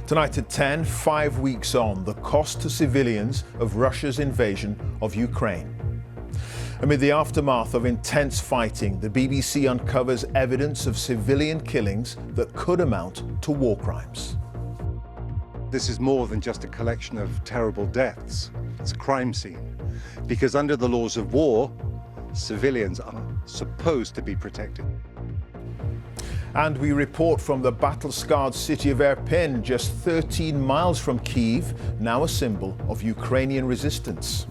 Tonight at 10, 5 weeks on, the cost to civilians of Russia's invasion of Ukraine. Amid the aftermath of intense fighting, the BBC uncovers evidence of civilian killings that could amount to war crimes. This is more than just a collection of terrible deaths. It's a crime scene. Because under the laws of war, civilians are supposed to be protected. And we report from the battle-scarred city of Irpin, just 13 miles from Kyiv, now a symbol of Ukrainian resistance.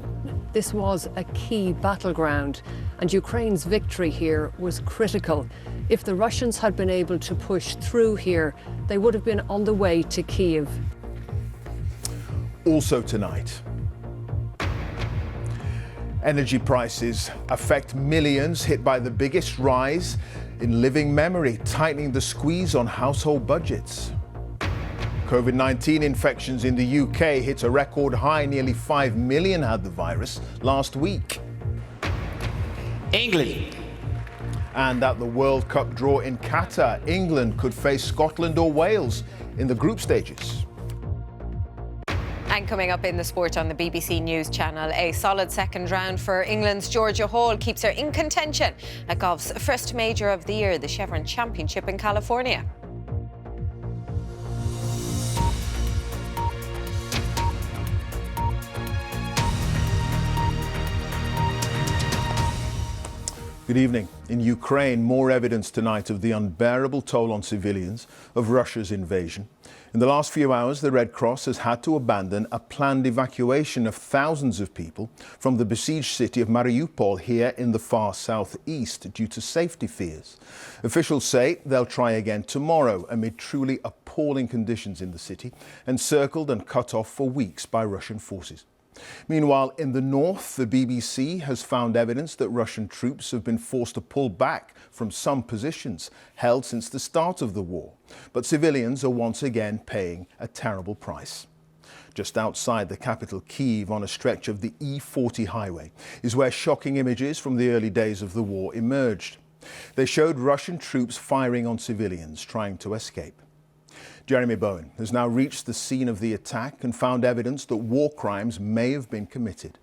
This was a key battleground, and Ukraine's victory here was critical. If the Russians had been able to push through here, they would have been on the way to Kyiv. Also tonight, energy prices affect millions hit by the biggest rise in living memory, tightening the squeeze on household budgets. COVID-19 infections in the UK hit a record high. Nearly 5 million had the virus last week. England. And at the World Cup draw in Qatar, England could face Scotland or Wales in the group stages. And coming up in the sport on the BBC News Channel, a solid second round for England's Georgia Hall keeps her in contention at golf's first major of the year, the Chevron Championship in California. Good evening. In Ukraine, more evidence tonight of the unbearable toll on civilians of Russia's invasion. In the last few hours, the Red Cross has had to abandon a planned evacuation of thousands of people from the besieged city of Mariupol here in the far southeast due to safety fears. Officials say they'll try again tomorrow amid truly appalling conditions in the city, encircled and cut off for weeks by Russian forces. Meanwhile, in the north, the BBC has found evidence that Russian troops have been forced to pull back from some positions held since the start of the war. But civilians are once again paying a terrible price. Just outside the capital, Kyiv, on a stretch of the E40 highway, is where shocking images from the early days of the war emerged. They showed Russian troops firing on civilians trying to escape. Jeremy Bowen has now reached the scene of the attack and found evidence that war crimes may have been committed.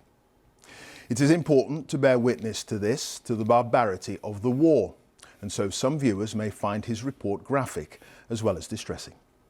It is important to bear witness to this, to the barbarity of the war, and so some viewers may find his report graphic as well as distressing.